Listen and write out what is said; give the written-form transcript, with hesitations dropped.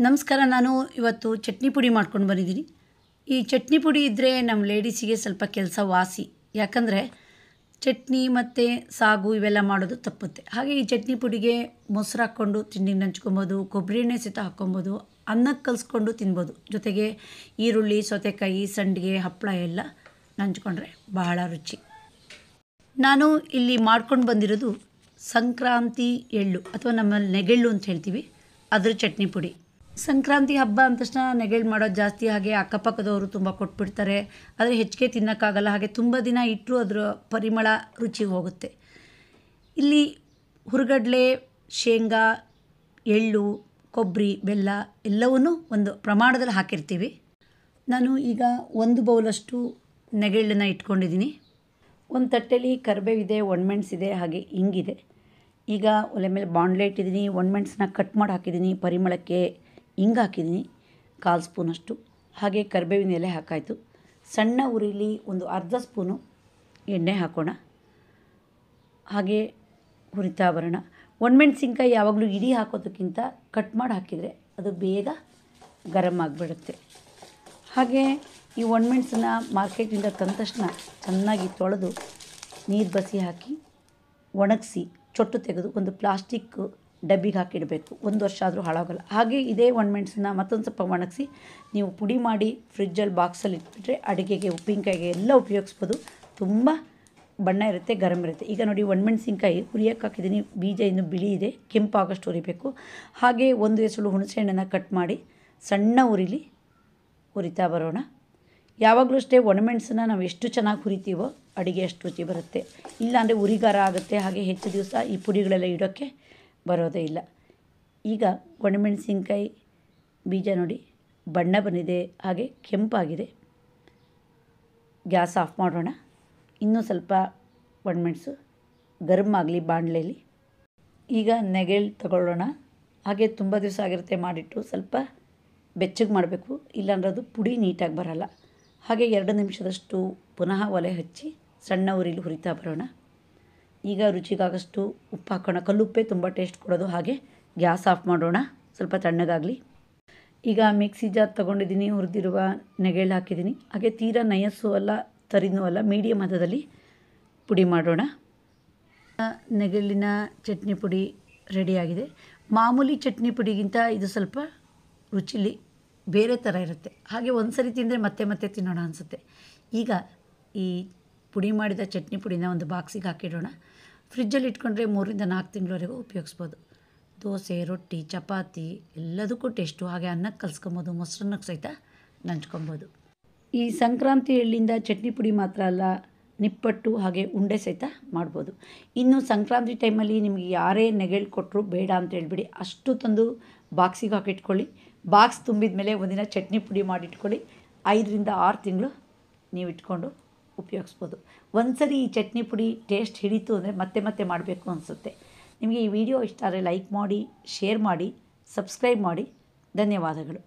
ನಮಸ್ಕಾರ. ನಾನು ಇವತ್ತು ಚಟ್ನಿ ಪುಡಿ ಮಾಡ್ಕೊಂಡು ಬಂದಿದ್ದೀನಿ. ಈ ಚಟ್ನಿ ಪುಡಿ ಇದ್ದರೆ ನಮ್ಮ ಲೇಡೀಸಿಗೆ ಸ್ವಲ್ಪ ಕೆಲಸ ವಾಸಿ. ಯಾಕಂದರೆ ಚಟ್ನಿ ಮತ್ತು ಸಾಗು ಇವೆಲ್ಲ ಮಾಡೋದು ತಪ್ಪುತ್ತೆ. ಹಾಗೆ ಈ ಚಟ್ನಿ ಪುಡಿಗೆ ಮೊಸರು ಹಾಕ್ಕೊಂಡು ತಿಂಡಿಗೆ ನಂಚ್ಕೊಬೋದು, ಕೊಬ್ಬರಿ ಎಣ್ಣೆ ಸಹಿತ ಹಾಕ್ಕೊಬೋದು, ಅನ್ನಕ್ಕೆ ಕಲಿಸ್ಕೊಂಡು ತಿನ್ಬೋದು. ಜೊತೆಗೆ ಈರುಳ್ಳಿ, ಸೌತೆಕಾಯಿ, ಸಂಡಿಗೆ, ಹಪ್ಪಳ ಎಲ್ಲ ನಂಚ್ಕೊಂಡ್ರೆ ಬಹಳ ರುಚಿ. ನಾನು ಇಲ್ಲಿ ಮಾಡ್ಕೊಂಡು ಬಂದಿರೋದು ಸಂಕ್ರಾಂತಿ ಎಳ್ಳು ಅಥವಾ ನಮ್ಮಲ್ಲಿ ನೆಗೆಳ್ಳು ಅಂತ ಹೇಳ್ತೀವಿ, ಅದ್ರ ಚಟ್ನಿ ಪುಡಿ. ಸಂಕ್ರಾಂತಿ ಹಬ್ಬ ಅಂದ ತಕ್ಷಣ ನೆಗೆಳ್ಳು ಮಾಡೋದು ಜಾಸ್ತಿ. ಹಾಗೆ ಅಕ್ಕಪಕ್ಕದವರು ತುಂಬ ಕೊಟ್ಬಿಡ್ತಾರೆ, ಆದರೆ ಹೆಚ್ಚಿಗೆ ತಿನ್ನೋಕ್ಕಾಗಲ್ಲ. ಹಾಗೆ ತುಂಬ ದಿನ ಇಟ್ಟರೂ ಅದರ ಪರಿಮಳ ರುಚಿ ಹೋಗುತ್ತೆ. ಇಲ್ಲಿ ಹುರುಗಡ್ಲೆ, ಶೇಂಗಾ, ಎಳ್ಳು, ಕೊಬ್ಬರಿ, ಬೆಲ್ಲ ಎಲ್ಲವನ್ನೂ ಒಂದು ಪ್ರಮಾಣದಲ್ಲಿ ಹಾಕಿರ್ತೀವಿ. ನಾನು ಈಗ 1 ಬೌಲಷ್ಟು ನೆಗೆಳ್ಳನ್ನು ಇಟ್ಕೊಂಡಿದ್ದೀನಿ. ಒಂದು ತಟ್ಟೆಯಲ್ಲಿ ಕರಿಬೇವಿದೆ, ಒಣಮೆಣಸಿದೆ, ಹಾಗೆ ಹಿಂಗಿದೆ. ಈಗ ಒಲೆ ಮೇಲೆ ಬಾಣಲೆ ಇಟ್ಟಿದ್ದೀನಿ. ಒಣಮೆಣಸನ್ನ ಕಟ್ ಮಾಡಿ ಹಾಕಿದ್ದೀನಿ. ಪರಿಮಳಕ್ಕೆ ಹಿಂಗೆ ಹಾಕಿದ್ದೀನಿ 1/4 ಸ್ಪೂನಷ್ಟು. ಹಾಗೆ ಕರಿಬೇವಿನ ಎಲೆ ಹಾಕಾಯಿತು. ಸಣ್ಣ ಉರಿಲಿ ಒಂದು ಅರ್ಧ ಸ್ಪೂನು ಎಣ್ಣೆ ಹಾಕೋಣ. ಹಾಗೆ ಹುರಿತಾ ಬರೋಣ. ಒಣಮೆಣಸಿನ್ಕಾಯಿ ಯಾವಾಗಲೂ ಇಡೀ ಹಾಕೋದಕ್ಕಿಂತ ಕಟ್ ಮಾಡಿ ಹಾಕಿದರೆ ಅದು ಬೇಗ ಗರಮ್ ಆಗಿಬಿಡುತ್ತೆ. ಹಾಗೆ ಈ ಒಣಮೆಣಸನ್ನ ಮಾರ್ಕೆಟಿಂದ ತಂದ ತಕ್ಷಣ ಚೆನ್ನಾಗಿ ತೊಳೆದು ನೀರು ಬಸಿ ಹಾಕಿ ಒಣಗಿಸಿ ಚೊಟ್ಟು ತೆಗೆದು ಒಂದು ಪ್ಲಾಸ್ಟಿಕ್ ಡಬ್ಬಿಗೆ ಹಾಕಿಡಬೇಕು. 1 ವರ್ಷ ಆದರೂ ಹಾಳಾಗಲ್ಲ. ಹಾಗೆ ಇದೇ ಒಣಮೆಣಸನ್ನ ಮತ್ತೊಂದು ಸ್ವಲ್ಪ ಒಣಗಿಸಿ ನೀವು ಪುಡಿ ಮಾಡಿ ಫ್ರಿಜ್ಜಲ್ಲಿ ಬಾಕ್ಸಲ್ಲಿ ಇಟ್ಬಿಟ್ರೆ ಅಡುಗೆಗೆ, ಉಪ್ಪಿನಕಾಯಿಗೆ ಎಲ್ಲ ಉಪಯೋಗಿಸ್ಬೋದು. ತುಂಬ ಬಣ್ಣ ಇರುತ್ತೆ, ಗರಮ್ ಇರುತ್ತೆ. ಈಗ ನೋಡಿ, ಒಣಮೆಣಸಿನ್ಕಾಯಿ ಹುರಿಯೋಕ್ಕೆ ಹಾಕಿದ್ದೀನಿ. ಬೀಜ ಇನ್ನೂ ಬಿಳಿ ಇದೆ, ಕೆಂಪಾಗಷ್ಟು ಹುರಿಬೇಕು. ಹಾಗೆ 1 ಎಸಳು ಹುಣಸೆ ಹಣ್ಣನ್ನು ಕಟ್ ಮಾಡಿ ಸಣ್ಣ ಉರಿಲಿ ಹುರಿತಾ ಬರೋಣ. ಯಾವಾಗಲೂ ಅಷ್ಟೇ ಒಣಮೆಣಸನ್ನ ನಾವು ಎಷ್ಟು ಚೆನ್ನಾಗಿ ಹುರಿತೀವೋ ಅಡುಗೆ ಅಷ್ಟು ರುಚಿ ಬರುತ್ತೆ. ಇಲ್ಲಾಂದರೆ ಉರಿಗಾರ ಆಗುತ್ತೆ. ಹಾಗೆ ಹೆಚ್ಚು ದಿವಸ ಈ ಪುಡಿಗಳೆಲ್ಲ ಇಡೋಕ್ಕೆ ಬರೋದೇ ಇಲ್ಲ. ಈಗ ಒಣಮೆಣಸಿನ್ಕಾಯಿ ಬೀಜ ನೋಡಿ ಬಣ್ಣ ಬಂದಿದೆ, ಹಾಗೆ ಕೆಂಪಾಗಿದೆ. ಗ್ಯಾಸ್ ಆಫ್ ಮಾಡೋಣ. ಇನ್ನೂ ಸ್ವಲ್ಪ ಒಣಮೆಣಸು ಗರಮ್ ಆಗಲಿ ಬಾಣಲೆಯಲ್ಲಿ. ಈಗ ನೆಗೆಳ್ಳು ತಗೊಳ್ಳೋಣ. ಹಾಗೆ ತುಂಬ ದಿವಸ ಆಗಿರುತ್ತೆ ಮಾಡಿಟ್ಟು, ಸ್ವಲ್ಪ ಬೆಚ್ಚಗೆ ಮಾಡಬೇಕು, ಇಲ್ಲಾಂದ್ರೆ ಅದು ಪುಡಿ ನೀಟಾಗಿ ಬರಲ್ಲ. ಹಾಗೆ 2 ನಿಮಿಷದಷ್ಟು ಪುನಃ ಒಲೆ ಹಚ್ಚಿ ಸಣ್ಣ ಉರಿಲಿ ಹುರಿತಾ ಬರೋಣ. ಈಗ ರುಚಿಗಾಗಷ್ಟು ಉಪ್ಪು ಹಾಕೋಣ. ಕಲ್ಲುಪ್ಪೇ ತುಂಬ ಟೇಸ್ಟ್ ಕೊಡೋದು. ಹಾಗೆ ಗ್ಯಾಸ್ ಆಫ್ ಮಾಡೋಣ, ಸ್ವಲ್ಪ ತಣ್ಣಗಾಗಲಿ. ಈಗ ಮಿಕ್ಸಿ ಜಾರ್ ತೊಗೊಂಡಿದ್ದೀನಿ. ಹುರಿದಿರುವ ನೆಗೆಳ್ಳು ಹಾಕಿದ್ದೀನಿ. ಹಾಗೆ ತೀರಾ ನಯಸ್ಸೂ ಅಲ್ಲ, ತರಿನೂ ಅಲ್ಲ, ಮೀಡಿಯಮ್ ಹದದಲ್ಲಿ ಪುಡಿ ಮಾಡೋಣ. ನೆಗೆಳ್ಳಿನ ಚಟ್ನಿ ಪುಡಿ ರೆಡಿಯಾಗಿದೆ. ಮಾಮೂಲಿ ಚಟ್ನಿ ಪುಡಿಗಿಂತ ಇದು ಸ್ವಲ್ಪ ರುಚಿಲಿ ಬೇರೆ ಥರ ಇರುತ್ತೆ. ಹಾಗೆ ಒಂದು ಸರಿ ತಿಂದರೆ ಮತ್ತೆ ಮತ್ತೆ ತಿನ್ನೋಣ ಅನಿಸುತ್ತೆ. ಈಗ ಈ ಪುಡಿ ಮಾಡಿದ ಚಟ್ನಿ ಪುಡಿನ ಒಂದು ಬಾಕ್ಸಿಗೆ ಹಾಕಿಡೋಣ. ಫ್ರಿಜ್ಜಲ್ಲಿ ಇಟ್ಕೊಂಡ್ರೆ 3 ರಿಂದ 4 ತಿಂಗಳವರೆಗೂ ಉಪಯೋಗಿಸ್ಬೋದು. ದೋಸೆ, ರೊಟ್ಟಿ, ಚಪಾತಿ ಎಲ್ಲದಕ್ಕೂ ಟೇಸ್ಟು. ಹಾಗೆ ಅನ್ನಕ್ಕೆ ಕಲಿಸ್ಕೊಬೋದು, ಮೊಸರನ್ನಕ್ಕೆ ಸಹಿತ ನಂಚ್ಕೊಬೋದು. ಈ ಸಂಕ್ರಾಂತಿ ಎಳ್ಳಿಂದ ಚಟ್ನಿ ಪುಡಿ ಮಾತ್ರ ಅಲ್ಲ, ನಿಪ್ಪಟ್ಟು ಹಾಗೆ ಉಂಡೆ ಸಹಿತ ಮಾಡ್ಬೋದು. ಇನ್ನು ಸಂಕ್ರಾಂತಿ ಟೈಮಲ್ಲಿ ನಿಮಗೆ ಯಾರೇ ನೆಗೆಳ್ಳು ಕೊಟ್ಟರು ಬೇಡ ಅಂತ ಹೇಳ್ಬಿಡಿ, ಅಷ್ಟು ತಂದು ಬಾಕ್ಸಿಗೆ ಹಾಕಿಟ್ಕೊಳ್ಳಿ. ಬಾಕ್ಸ್ ತುಂಬಿದ ಮೇಲೆ ಒಂದಿನ ಚಟ್ನಿ ಪುಡಿ ಮಾಡಿಟ್ಕೊಳ್ಳಿ. 5 ರಿಂದ 6 ತಿಂಗಳು ನೀವು ಇಟ್ಕೊಂಡು ಉಪಯೋಗಿಸ್ಬೋದು. ಒಂದ್ಸರಿ ಈ ಚಟ್ನಿ ಪುಡಿ ಟೇಸ್ಟ್ ಹಿಡಿತು ಅಂದರೆ ಮತ್ತೆ ಮತ್ತೆ ಮಾಡಬೇಕು ಅನಿಸುತ್ತೆ. ನಿಮಗೆ ಈ ವಿಡಿಯೋ ಇಷ್ಟ ಆದರೆ ಲೈಕ್ ಮಾಡಿ, ಶೇರ್ ಮಾಡಿ, ಸಬ್ಸ್ಕ್ರೈಬ್ ಮಾಡಿ. ಧನ್ಯವಾದಗಳು.